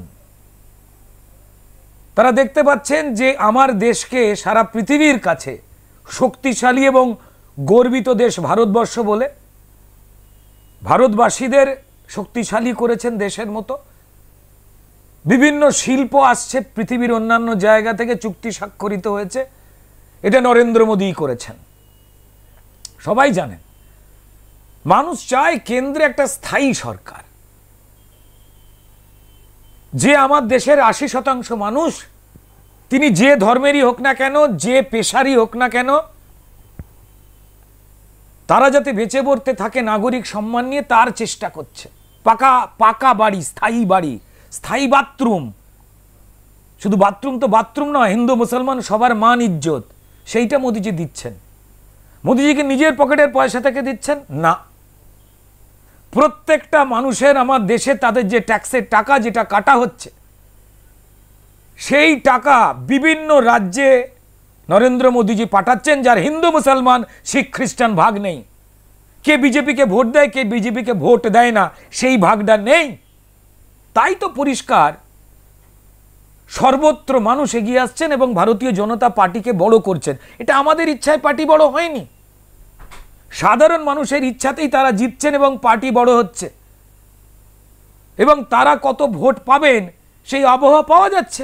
তারা দেখতে পাচ্ছেন যে আমার দেশকে সারা পৃথিবীর কাছে শক্তিশালী এবং গর্বিত দেশ ভারতবর্ষ বলে ভারতবাসীদের শক্তিশালী করেছেন দেশের মতো। বিভিন্ন শিল্প আসছে পৃথিবীর অন্যান্য জায়গা থেকে, চুক্তি স্বাক্ষরিত হয়েছে, এটা নরেন্দ্র মোদী করেছেন, সবাই জানেন। মানুষ চায় কেন্দ্রে একটা স্থায়ী সরকার, যে আমার দেশের 80% মানুষ, তিনি যে ধর্মেরই হোক না কেন, যে পেশারই হোক না কেন, তারা যাতে বেঁচে পড়তে থাকে নাগরিক সম্মান নিয়ে, তার চেষ্টা করছে। পাকা বাড়ি, স্থায়ী বাথরুম, শুধু বাথরুম তো বাথরুম নয়, হিন্দু মুসলমান সবার মান ইজ্জত, সেইটা মোদিজি দিচ্ছেন। মোদিজিকে নিজের পকেটের পয়সা থেকে দিচ্ছেন না, প্রত্যেকটা মানুষের, আমার দেশে তাদের যে ট্যাক্সের টাকা যেটা কাটা হচ্ছে, সেই টাকা বিভিন্ন রাজ্যে নরেন্দ্র মোদীজি পাঠাচ্ছেন, যার হিন্দু মুসলমান শিখ খ্রিস্টান ভাগ নেই। কে বিজেপিকে ভোট দেয়, কে বিজেপিকে ভোট দেয় না, সেই ভাগটা নেই। তাই তো পরিষ্কার সর্বত্র মানুষ এগিয়ে আসছেন এবং ভারতীয় জনতা পার্টিকে বড় করছেন। এটা আমাদের ইচ্ছায় পার্টি বড় হয়নি, সাধারণ মানুষের ইচ্ছাতেই তারা জিতছেন এবং পার্টি বড় হচ্ছে, এবং তারা কত ভোট পাবেন সেই আবহাওয়া পাওয়া যাচ্ছে।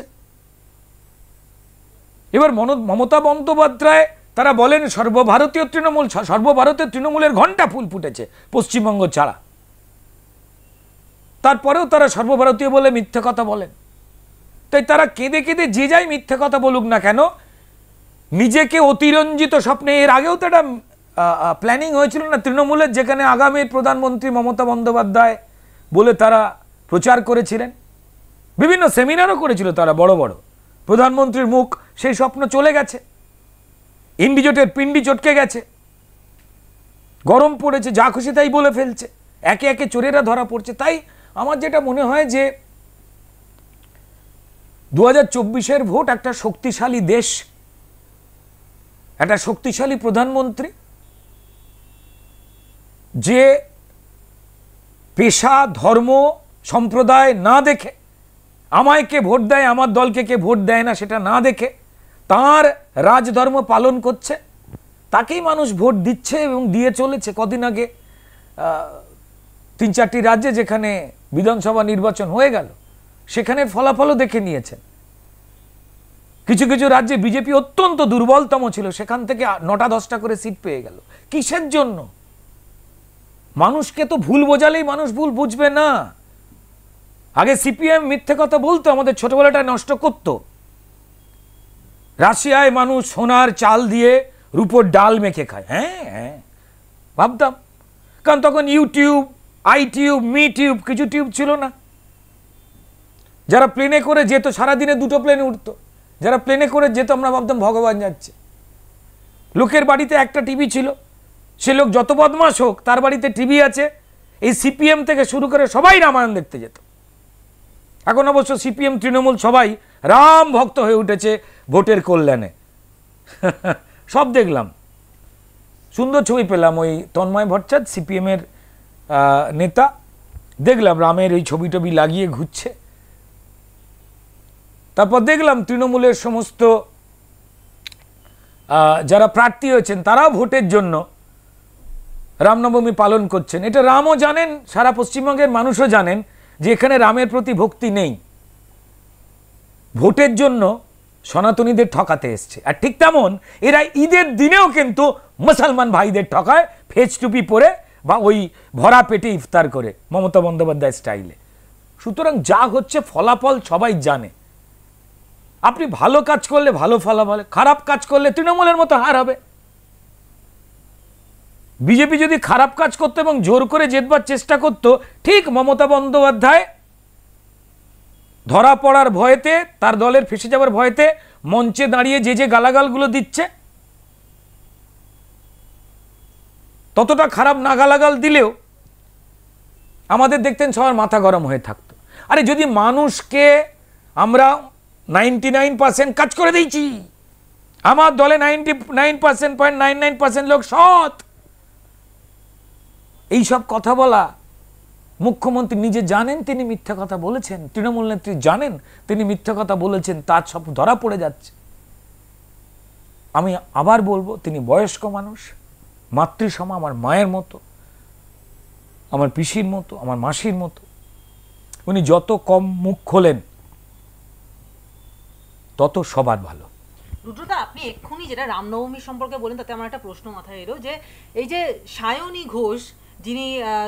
এবার মমতা বন্দ্যোপাধ্যায় তারা বলেন সর্বভারতীয় তৃণমূলের ঘণ্টা ফুল ফুটেছে পশ্চিমবঙ্গ ছাড়া, তারপরেও তারা সর্বভারতীয় বলে মিথ্যে কথা বলেন। তাই তারা কেঁদে কেঁদে যে যাই মিথ্যে কথা বলুক না কেন, নিজেকে অতিরঞ্জিত স্বপ্নে, এর আগেও তো একটা প্ল্যানিং হয়েছিল না তৃণমূলের, যেখানে আগামী প্রধানমন্ত্রী মমতা বন্দ্যোপাধ্যায় বলে তারা প্রচার করেছিলেন, বিভিন্ন সেমিনারও করেছিল তারা বড় বড়, প্রধানমন্ত্রীর মুখ, সেই স্বপ্ন চলে গেছে, ইন্ডিজোটের পিন্ডি চটকে গেছে, গরম পড়েছে, যা খুশি তাই বলে ফেলছে, একে একে চোরেরা ধরা পড়ছে। তাই আমার যেটা মনে হয় যে 2024-এর ভোট একটা শক্তিশালী দেশ, একটা শক্তিশালী প্রধানমন্ত্রী, যে পেশা ধর্ম সম্প্রদায় না দেখে, আমায় কে ভোট দেয় আমার দলকে কে ভোট দেয় না সেটা না দেখে তার রাজধর্ম পালন করছে, তাকেই মানুষ ভোট দিচ্ছে এবং দিয়ে চলেছে। কদিন আগে 3-4টি রাজ্যে যেখানে বিধানসভা নির্বাচন হয়ে গেল, সেখানে ফলাফলও দেখে নিয়েছেন। কিছু কিছু রাজ্যে বিজেপি অত্যন্ত দুর্বলতম ছিল, সেখান থেকে 9টা-10টা করে সিট পেয়ে গেল। কিসের জন্য? মানুষকে তো ভুল বোঝালেই মানুষ ভুল বুঝবে না। আগে সিপিএম মিথ্যে কথা বলতো, আমাদের ছোটবেলাটা নষ্ট করত। রাশিয়ায় মানুষ সোনার চাল দিয়ে রূপোর ডাল মেখে খায়, হ্যাঁ হ্যাঁ ভাবতাম, কারণ তখন ইউটিউব, আইটিউব, মি টিউব কিছু টিউব ছিল না। যারা প্লেনে করে যেত, সারাদিনে 2টো প্লেনে উঠতো, যারা প্লেনে করে যেত আমরা ভাবতাম ভগবান যাচ্ছে। লোকের বাড়িতে একটা টিভি ছিল, সে লোক যত বদমাশ হোক তার বাড়িতে টিভি আছে। এই সিপিএম থেকে শুরু করে সবাই রামায়ণ দেখতে যেত। এখন অবশ্য সিপিএম তৃণমূল সবাই রাম ভক্ত হয়ে উঠেছে ভোটের কল্যাণে। সব দেখলাম, সুন্দর ছবি পেলাম, ওই তন্ময় ভট্টাচার্য সিপিএমের নেতা, দেখলাম রামের এই ছবি টবি লাগিয়ে ঘুরছে। তারপর দেখলাম তৃণমূলের সমস্ত যারা প্রার্থী হয়েছেন তারাও ভোটের জন্য রামনবমী পালন করছেন। এটা রামও জানেন, সারা পশ্চিমবঙ্গের মানুষও জানেন যে এখানে রামের প্রতি ভক্তি নেই, ভোটের জন্য সনাতনীদের ঠকাতে এসছে। আর ঠিক তেমন এরা ঈদের দিনেও কিন্তু মুসলমান ভাইদের ঠকায়, ফেজ টুপি পরে বা ওই ভরা পেটে ইফতার করে মমতা বন্দ্যোপাধ্যায় স্টাইলে। সুতরাং যা হচ্ছে ফলাফল সবাই জানে। আপনি ভালো কাজ করলে ভালো ফলাফল, খারাপ কাজ করলে তৃণমূলের মতো হার হবে। বিজেপি যদি খারাপ কাজ করতো এবং জোর করে জেতবার চেষ্টা করত, ঠিক মমতা বন্দ্যোপাধ্যায় ধরা পড়ার ভয়েতে, তার দলের ফেসে যাবার ভয়েতে মঞ্চে দাঁড়িয়ে যে যে গালাগালগুলো দিচ্ছে, ততটা খারাপ না গালাগাল দিলেও আমাদের দেখতেন সবার মাথা গরম হয়ে থাকতো। আরে যদি মানুষকে আমরা 99% কাজ করে দিয়েছি, আমার দলে 99.99% লোক সৎ, এইসব কথা বলা, মুখ্যমন্ত্রী নিজে জানেন তিনি মিথ্যা কথা বলেছেন, তৃণমূল নেত্রী জানেন তিনি মিথ্যা কথা বলেছেন, তার সব ধরা পড়ে যাচ্ছে। আমি আবার বলবো, তিনি বয়স্ক মানুষ, মাতৃসম, আমার মায়ের মতো, আমার পিসির মতো, আমার মাসির মতো। উনি যত কম মুখ খোলেন তত সবার ভালো। রুদ্রদা, আপনি এক্ষুনি যেটা রামনবমী সম্পর্কে বলেন, তাতে আমার একটা প্রশ্ন মাথায় এলো যে এই যে সায়নী ঘোষ, যিনি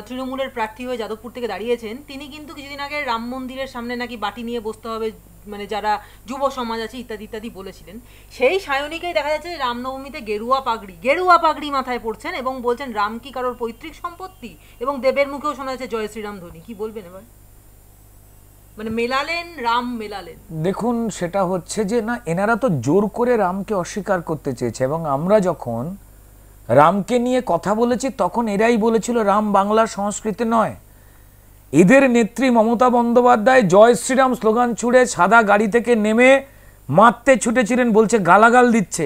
তৃণমূলের প্রার্থী হয়ে যাদবপুর থেকে দাঁড়িয়েছেন, তিনি কিন্তু কিছুদিন আগে রাম মন্দিরের সামনে নাকি বাটি নিয়ে বসতে হবে, মানে যারা যুব সমাজ আছে ইত্যাদি ইত্যাদি বলেছিলেন। সেই সায়নীকেই দেখা যাচ্ছে রামনবমীতে গেরুয়া পাগড়ি মাথায় পড়ছেন এবং বলছেন রাম কি কারোর পৈতৃক সম্পত্তি, এবং দেবের মুখেও শোনা যাচ্ছে জয় শ্রীরাম ধ্বনি। কি বলবেন এবার? মানে মেলালেন, রাম মেলালেন। দেখুন, সেটা হচ্ছে যে না, এনারা তো জোর করে রামকে অস্বীকার করতে চেয়েছে, এবং আমরা যখন রামকে নিয়ে কথা বলেছি তখন এরাই বলেছিল রাম বাংলার সংস্কৃতি নয়। এদের নেত্রী মমতা বন্দ্যোপাধ্যায় জয় শ্রীরাম স্লোগান ছুড়ে সাদা গাড়ি থেকে নেমে মারতে ছুটেছিলেন, বলছে গালাগাল দিচ্ছে।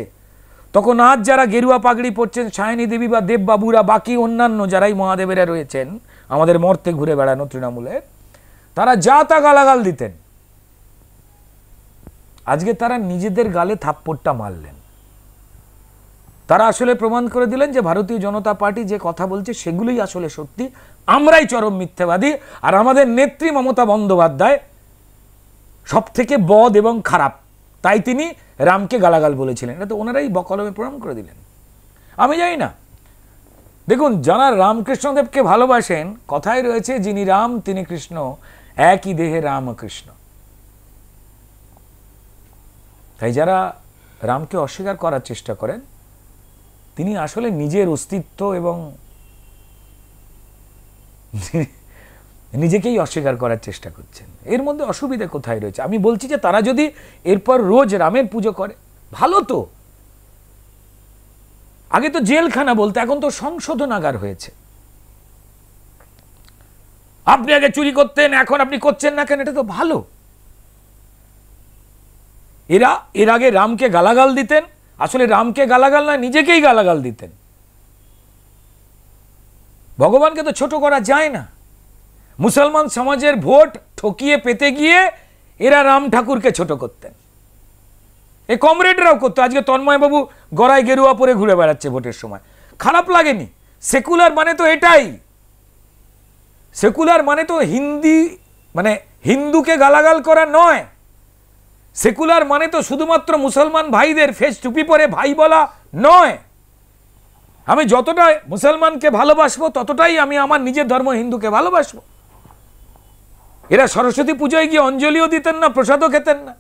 তখন আজ যারা গেরুয়া পাগড়ি পরছেন, সায়নী দেবী বা দেববাবুরা, বাকি অন্যান্য যারাই মহাদেবেরা রয়েছেন আমাদের মর্তে ঘুরে বেড়ানো তৃণমূলের, তারা যা তা গালাগাল দিতেন। আজকে তারা নিজেদের গালে থাপ্পড়টা মারলেন। তারা আসলে প্রমাণ করে দিলেন যে ভারতীয় জনতা পার্টি যে কথা বলছে সেগুলোই আসলে সত্যি, আমরাই চরম মিথ্যাবাদী, আর আমাদের নেত্রী মমতা বন্দ্যোপাধ্যায় সব থেকে বদ এবং খারাপ, তাই তিনি রামকে গালাগাল বলেছিলেন। এটা তো ওনারাই বকলমে প্রমাণ করে দিলেন। আমি জানি না, দেখুন, যারা রামকৃষ্ণদেবকে ভালোবাসেন, কথায় রয়েছে যিনি রাম তিনি কৃষ্ণ, একই দেহে রামকৃষ্ণ। তাই যারা রামকে অস্বীকার করার চেষ্টা করেন তিনি আসলে নিজের অস্তিত্ব এবং নিজেকেই অস্বীকার করার চেষ্টা করছেন। এর মধ্যে অসুবিধা কোথায় রয়েছে? আমি বলছি যে তারা যদি এরপর রোজ রামের পুজো করে ভালো তো। আগে তো জেলখানা বলতে, এখন তো সংশোধনাগার হয়েছে। আপনি আগে চুরি করতেন, এখন আপনি করছেন না কেন? এটা তো ভালো। এরা এর আগে রামকে গালাগাল দিতেন, আসলে রামকে গালাগাল না নিজেকেই গালাগাল দিতেন। ভগবানকে তো ছোট করা যায় না। মুসলমান সমাজের ভোট ঠকিয়ে পেতে গিয়ে এরা রাম ঠাকুরকে ছোট করতেন। এই কমরেডরাও করতো। আজকে তন্ময়বাবু গড়ায় গেরুয়া পরে ঘুরে বেড়াচ্ছে ভোটের সময়, খারাপ লাগেনি? সেকুলার মানে তো এটাই। সেকুলার মানে তো হিন্দুকে গালাগাল করা নয়। সেকুলার মানে তো শুধুমাত্র মুসলমান ভাইদের ফেস টুপি পরে ভাই বলা নয়। আমি যতটা মুসলমানকে ভালোবাসবো ততটাই আমি আমার নিজের ধর্ম হিন্দুকে ভালোবাসবো। এরা সরস্বতী পুজোয় গিয়ে অঞ্জলিও দিতেন না, প্রসাদও খেতেন না।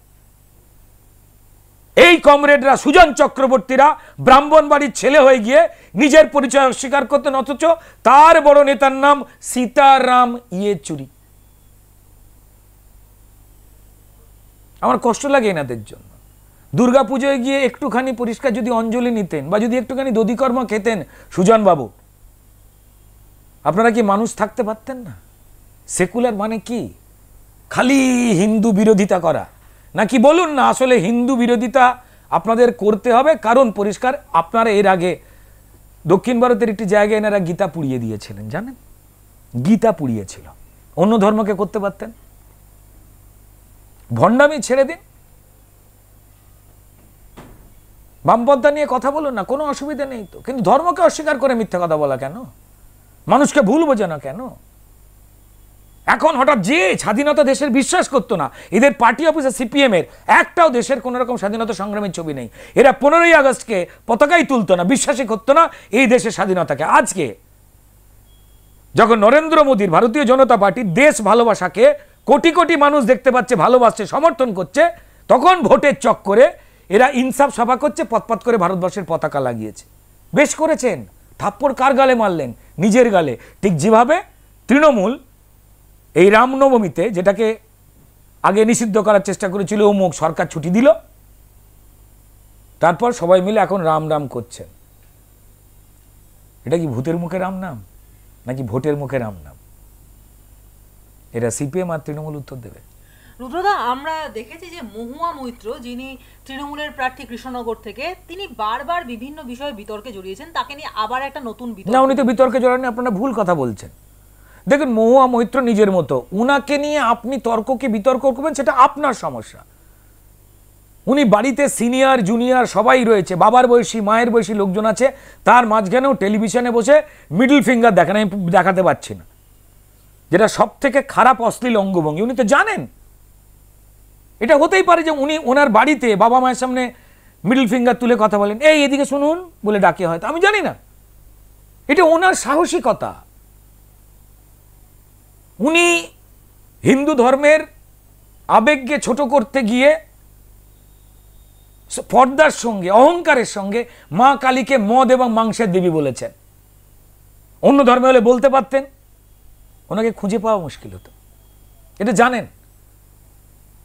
এই কমরেডরা, সুজন চক্রবর্তীরা ব্রাহ্মণ বাড়ির ছেলে হয়ে গিয়ে নিজের পরিচয় অস্বীকার করতেন, অথচ তার বড় নেতার নাম সীতারাম ইয়েচুরি। আমার কষ্ট লাগে এনাদের জন্য। দুর্গা পুজোয় গিয়ে একটুখানি পরিষ্কার যদি অঞ্জলি নিতেন বা যদি একটুখানি দধিকর্ম খেতেন সুজন বাবু, আপনারা কি মানুষ থাকতে পারতেন না? সেকুলার মানে কি? খালি হিন্দু বিরোধিতা করা নাকি? বলুন না, আসলে হিন্দু বিরোধিতা আপনাদের করতে হবে, কারণ পরিষ্কার আপনারা এর আগে দক্ষিণ ভারতের একটি জায়গায় এনারা গীতা পুড়িয়ে দিয়েছিলেন, জানেন? গীতা পুড়িয়েছিল। অন্য ধর্মকে করতে পারতেন। ভণ্ডামি ছেড়ে দিন, বামপন্থা নিয়ে কথা বলুন না, কোনো অসুবিধা নেই তো। কিন্তু ধর্মকে অস্বীকার করে মিথ্যা কথা বলা কেন? মানুষকে ভুল বোঝানো কেন? এখন হঠাৎ যে স্বাধীনতা দেশের বিশ্বাস করতো না, এদের পার্টি অফিসে সিপিএম এর একটাও দেশের কোন রকম স্বাধীনতা সংগ্রামের ছবি নেই। এরা 15ই আগস্টকে পতাকাই তুলতো না, বিশ্বাসই করতো না এই দেশের স্বাধীনতাকে। আজকে যখন নরেন্দ্র মোদীর ভারতীয় জনতা পার্টি দেশ ভালোবাসাকে কোটি কোটি মানুষ দেখতে পাচ্ছে, ভালোবাসছে, সমর্থন করছে, তখন ভোটের চক্করে এরা ইনসাফ সভা করছে, পথপথ করে ভারতবর্ষের পতাকা লাগিয়েছে। বেশ করেছেন। থাপ্পড় কার গালে মারলেন? নিজের গালে। ঠিক যেভাবে তৃণমূল এই রামনবমীতে, যেটাকে আগে নিষিদ্ধ করার চেষ্টা করেছিল, অমুক সরকার ছুটি দিল, তারপর সবাই মিলে এখন রাম রাম করছেন। এটা কি ভূতের মুখে রাম নাম নাকি ভোটের মুখে রাম নাম? এরা সিপিএম আর তৃণমূল উত্তর দেবে। রুদ্রদা, আমরা দেখেছি যে মহুয়া মৈত্র, যিনি তৃণমূলের প্রার্থী কৃষ্ণনগর থেকে, তিনি বারবার বিভিন্ন বিষয়ে বিতর্কে জড়িয়েছেন। তাকে নিয়ে আবার একটা নতুন বিতর্ক। না, উনি তো বিতর্কে জড়াননি, আপনারা ভুল কথা বলছেন। দেখুন, মহুয়া মৈত্র নিজের মতো, উনাকে নিয়ে আপনি তর্ককে বিতর্ক করবেন, সেটা আপনার সমস্যা। উনি বাড়িতে সিনিয়র জুনিয়র সবাই রয়েছে, বাবার বয়সী মায়ের বয়সী লোকজন আছে, তার মাঝখানেও টেলিভিশনে বসে মিডল ফিঙ্গার দেখেন, আমি দেখাতে পারছি না, যেটা সব থেকে খারাপ অশ্লীল অঙ্গভঙ্গি। উনি তো জানেন এটা হতেই পারে যে উনি ওনার বাড়িতে বাবা মায়ের সামনে মিডল ফিঙ্গার তুলে কথা বলেন, এই এদিকে শুনুন বলে ডাকে, হয়তো আমি জানি না। এটা ওনার সাহসিকতা। উনি হিন্দু ধর্মের আবেগকে ছোট করতে গিয়ে পর্দার সঙ্গে, অহংকারের সঙ্গে মা কালীকে মদ এবং মাংসের দেবী বলেছেন। অন্য ধর্মে হলে বলতে পারতেন, ওনাকে খুঁজে পাওয়া মুশকিল হতো, এটা জানেন।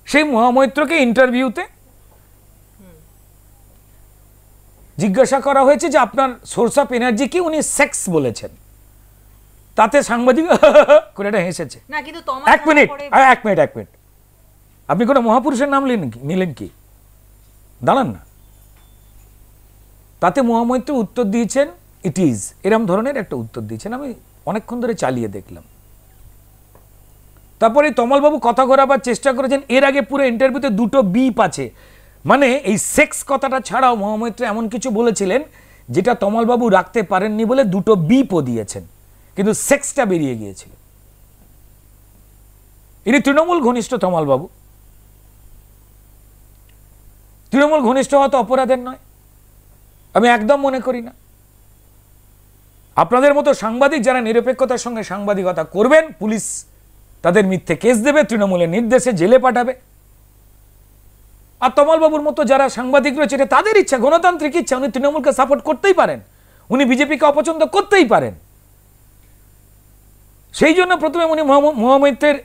সেই মহামৈত্রকে ইন্টারভিউতে জিজ্ঞাসা করা হয়েছে যে আপনার সোর্স অফ এনার্জি কি, উনি সেক্স বলেছেন। তাতে সাংবাদিক করে এটা হেসেছে। না, কিন্তু এক মিনিট, আপনি কোনো মহাপুরুষের নাম নিলেন কি? দাঁড়ান না। তাতে মহামৈত্র উত্তর দিয়েছেন ইট ইজ, এরম ধরনের একটা উত্তর দিয়েছেন। আমি অনেকক্ষণ ধরে চালিয়ে দেখলাম। তারপরে তমলবাবু কথা ঘোরাবার চেষ্টা করেছেন। এর আগে পুরো ইন্টারভিউতে দুটো বিপ আছে, মানে এই সেক্স কথাটা ছাড়াও মহামৈত্র এমন কিছু বলেছিলেন যেটা তমলবাবু রাখতে পারেননি বলে দুটো বিপও দিয়েছেন, কিন্তু সেক্সটা বেরিয়ে গিয়েছিল। ইনি তৃণমূল ঘনিষ্ঠ তমলবাবু। তৃণমূল ঘনিষ্ঠ হওয়া তো অপরাধের নয়, আমি একদম মনে করি না। আপনাদের মতো সাংবাদিক যারা নিরপেক্ষতার সঙ্গে সাংবাদিকতা করবেন, পুলিশ তাদের মিথ্যে কেস দেবে, তৃণমূলের নির্দেশে জেলে পাঠাবে। আর তমালবাবুর মতো যারা সাংবাদিক রয়েছে এটা তাদের ইচ্ছা, গণতান্ত্রিক ইচ্ছা। উনি তৃণমূলকে সাপোর্ট করতেই পারেন, উনি বিজেপিকে অপছন্দ করতেই পারেন। সেই জন্য প্রথমে উনি মহামৈত্রের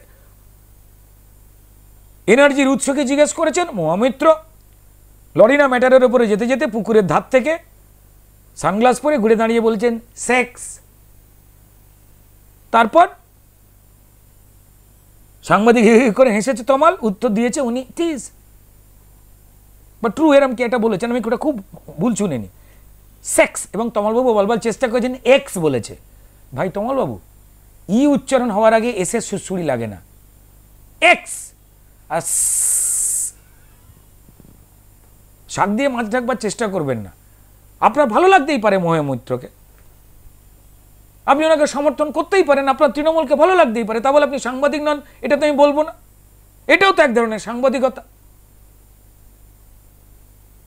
এনার্জির উৎসকে জিজ্ঞেস করেছেন। মহামৈত্র লরিনা ম্যাটারের উপরে যেতে যেতে পুকুরের ধার থেকে সানগ্লাস পরে ঘুরে দাঁড়িয়ে বলছেন সেক্স। তারপর সাংবাদিক করে হেসেছে তমাল, উত্তর দিয়েছে উনি টিজ বা ট্রু, এরম কি এটা বলেছেন, আমি ওটা খুব ভুল শুনিনি, সেক্স। এবং তমালবাবু বলবার চেষ্টা করেছেন এক্স বলেছে। ভাই তমালবাবু, ই উচ্চারণ হওয়ার আগে এস এর সুড়সুড়ি লাগে না, এক্স। আর শাক দিয়ে মাছ ঢাকবার চেষ্টা করবেন না। আপনার ভালো লাগতেই পারে মহামৈত্রকে, আপনি ওনাকে সমর্থন করতেই পারেন, আপনার তৃণমূলকে ভালো লাগতেই পারে, তা বলে আপনি সাংবাদিক নন এটা তো আমি বলবো না। এটাও তো এক ধরনের সাংবাদিকতা।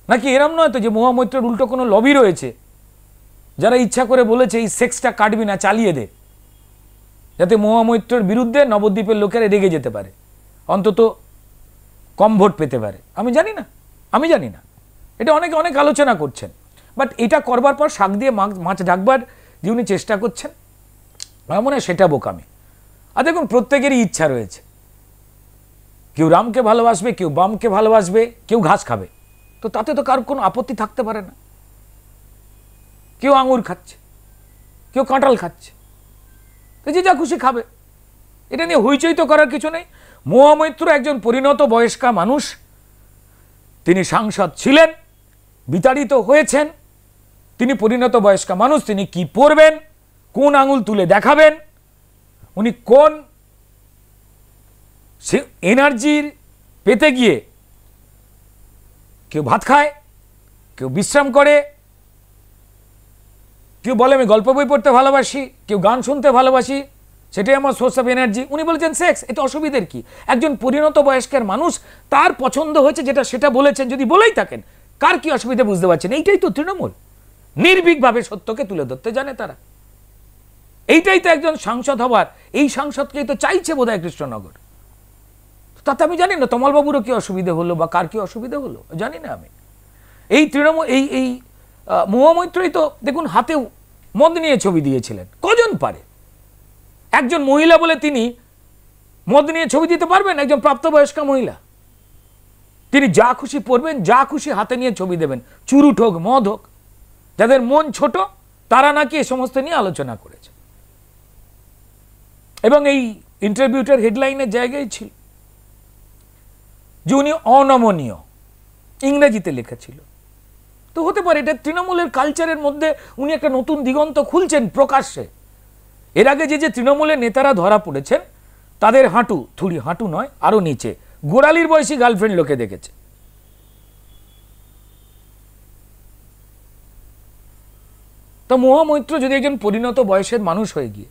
নাকি এরম নয় তো যে মহামৈত্রের উল্টো কোনো লবি রয়েছে যারা ইচ্ছা করে বলেছে এই সেক্সটা কাটবি না, চালিয়ে দে, যাতে মহামৈত্রের বিরুদ্ধে নবদ্বীপের লোকেরা রেগে যেতে পারে, অন্তত কম ভোট পেতে পারে। আমি জানি না, এটা অনেকে অনেক আলোচনা করছেন, বাট এটা করবার পর শাক দিয়ে মাছ ঢাকবার যে উনি চেষ্টা করছেন, আমার মনে হয় সেটা বোকামি। আর দেখুন, প্রত্যেকেরই ইচ্ছা রয়েছে, কেউ রামকে ভালোবাসবে, কেউ বামকে ভালোবাসবে, কেউ ঘাস খাবে, তো তাতে তো কারোর কোনো আপত্তি থাকতে পারে না। কেউ আঙুর খাচ্ছে, কেউ কাঁঠাল খাচ্ছে, তো যে যা খুশি খাবে, এটা নিয়ে হইচই তো করার কিছু নেই। মহামৈত্র একজন পরিণত বয়স্কা মানুষ, তিনি সাংসদ ছিলেন, বিতাড়িত হয়েছেন, তিনি পরিণত বয়স্কা মানুষ, তিনি কি পড়বেন, কোন আঙুল তুলে দেখাবেন, উনি কোন এনার্জির পেতে গিয়ে কেউ ভাত খায়, কেউ বিশ্রাম করে, কেউ বলে আমি গল্প বই পড়তে ভালোবাসি, কেউ গান শুনতে ভালোবাসি, সেটাই আমার সোর্স অফ এনার্জি। উনি বলেছেন সেক্স, এতে অসুবিধার কি? একজন পরিণত বয়স্কের মানুষ, তার পছন্দ হয়েছে যেটা সেটা বলেছেন, যদি বলেই থাকেন কার কি অসুবিধা বুঝতে পারছেন? এইটাই তো তৃণমূল, নির্ভীকভাবে সত্যকে তুলে ধরতে জানে তারা। এইটাই তো একজন সাংসদ হবার, এই সাংসদকেই তো চাইছে বোধহয় কৃষ্ণনগর। তাতে আমি জানি না তমালবাবুরও কি অসুবিধে হলো বা কার কি অসুবিধে হলো, জানি না আমি। এই তৃণমূল এই মহামৈত্রই তো দেখুন হাতেও মদ নিয়ে ছবি দিয়েছিলেন, কজন পারে? একজন মহিলা বলে তিনি মদ নিয়ে ছবি দিতে পারবেন? একজন প্রাপ্তবয়স্কা মহিলা, তিনি যা খুশি পরবেন, যা খুশি হাতে নিয়ে ছবি দেবেন, চুরুট হোক মদ হোক। যাদের মন ছোট তারা নাকি এ সমস্ত নিয়ে আলোচনা করেছে, এবং এই ইন্টারভিউটার হেডলাইনের জায়গায় ছিল যে উনি অনমনীয়, ইংরেজিতে লেখা ছিল। তো হতে পারে এটা তৃণমূলের কালচারের মধ্যে উনি একটা নতুন দিগন্ত খুলছেন প্রকাশ্যে। এর আগে যে তৃণমূলের নেতারা ধরা পড়েছেন তাদের হাঁটু, থুড়ি হাঁটু নয় আরো নিচে, গোড়ালির বয়সী গার্লফ্রেন্ড লোকে দেখেছে। তো মহামৈত্র যদি একজন পরিণত বয়সের মানুষ হয়ে গিয়ে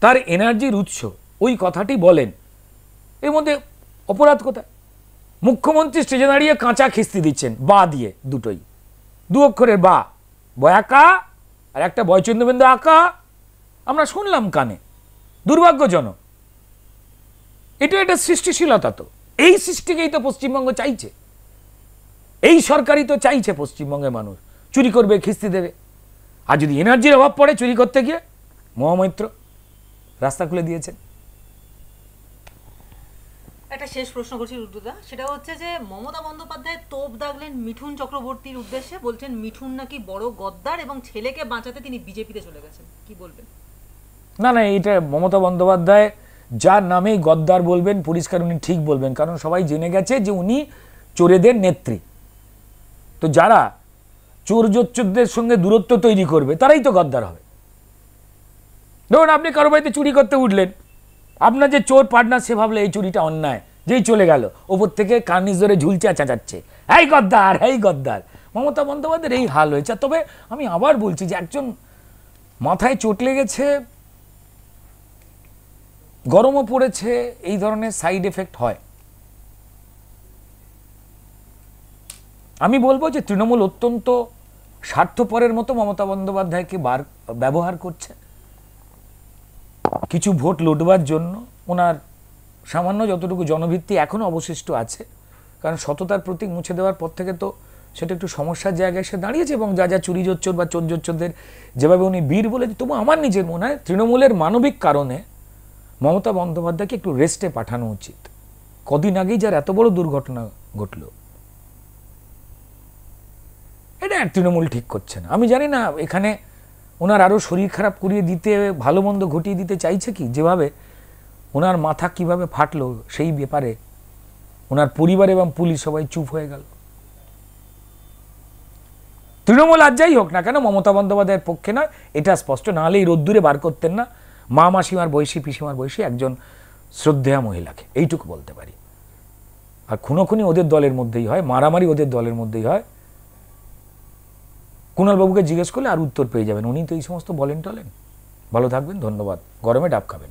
তার এনার্জির উৎস ওই কথাটি বলেন, এর মধ্যে অপরাধ কোথায়? মুখ্যমন্ত্রী স্টেজে দাঁড়িয়ে কাঁচা খিস্তি দিচ্ছেন, বা দিয়ে, দুটোই দু অক্ষরের বা, বয়াকা আর একটা বয়চন্দ্রবিন্দু আঁকা, আমরা শুনলাম কানে, দুর্ভাগ্যজনক। এটা একটা সৃষ্টিশীলতা, তো এই সৃষ্টিকেই তো পশ্চিমবঙ্গ চাইছে, এই সরকারই তো চাইছে পশ্চিমবঙ্গের মানুষ চুরি করবে, খিস্তি দেবে। আর যদি এনার্জির অভাব পড়ে চুরি করতে গিয়ে, মহামৈত্র রাস্তা খুলে দিয়েছেন। একটা শেষ প্রশ্ন করছি রুদ্রদা, সেটা হচ্ছে যে মমতা বন্দ্যোপাধ্যায় তোপ দাগলেন মিঠুন চক্রবর্তীর উদ্দেশ্যে, বলছেন মিঠুন নাকি বড় গদ্দার এবং ছেলেকে বাঁচাতে তিনি বিজেপিতে চলে গেছেন, কি বলবেন? না, এটা মমতা বন্দ্যোপাধ্যায় যার নামেই গদ্দার বলবেন, পরিষ্কার উনি ঠিক বলবেন, কারণ সবাই জেনে গেছে যে উনি চোরেদের নেত্রী। তো যারা চোর জোচ্চোরদের সঙ্গে দূরত্ব তৈরি করবে তারাই তো গদ্দার হবে। ধরুন আপনি কারো বাড়িতে চুরি করতে উঠলেন, আপনার যে চোর পার্টনার সে ভাবলে এই চুরিটা অন্যায়, যেই চলে গেল ওপর থেকে কার্নিশ ধরে ঝুলছে চেঁচাচ্ছে, এই গদ্দার, এই গদ্দার। মমতা বন্দ্যোপাধ্যায়ের এই হাল হয়েছে। তবে আমি আবার বলছি যে একজন মাথায় চোট লেগেছে, গরমও পড়েছে, এই ধরনের সাইড এফেক্ট হয়। আমি বলবো যে তৃণমূল অত্যন্ত স্বার্থপরের মতো মমতা বন্দ্যোপাধ্যায়কে ব্যবহার করছে কিছু ভোট লুটবার জন্য। ওনার সামান্য যতটুকু জনভিত্তি এখনো অবশিষ্ট আছে, কারণ সততার প্রতীক মুছে দেওয়ার পর থেকে তো সেটা একটু সমস্যার জায়গায় এসে দাঁড়িয়েছে, এবং যা যা চুরি জোচ্চোর বা চোর জোচ্চোরদের যেভাবে উনি বীর বলে, তবু আমার নিজের মনে হয় তৃণমূলের মানবিক কারণে মমতা বন্দ্যোপাধ্যায়কে একটু রেস্টে পাঠানো উচিত। কদিন আগেই যার এত বড় দুর্ঘটনা ঘটল, এটা তৃণমূল ঠিক করছে না। আমি জানি না এখানে ওনার আরও শরীর খারাপ করিয়ে দিতে, ভালো মন্দ ঘটিয়ে দিতে চাইছে কি, যেভাবে ওনার মাথা কিভাবে ফাটলো সেই ব্যাপারে ওনার পরিবার এবং পুলিশ সবাই চুপ হয়ে গেল। তৃণমূল আর যাই হোক না কেন মমতা বন্দ্যোপাধ্যায়ের পক্ষে নয়, এটা স্পষ্ট। না হলে এই রোদ্দুরে বার করতেন না মা মাসিমার বয়সী, পিসিমার বয়সী একজন শ্রদ্ধেয়া মহিলাকে, এইটুকু বলতে পারি। আর খুনোখুনি ওদের দলের মধ্যেই হয়, মারামারি ওদের দলের মধ্যেই হয়। কুণালবাবুকে জিজ্ঞেস করলে আর উত্তর পেয়ে যাবেন, উনি তো এই সমস্ত বলেন টলেন। ভালো থাকবেন, ধন্যবাদ। গরমে ডাব খাবেন।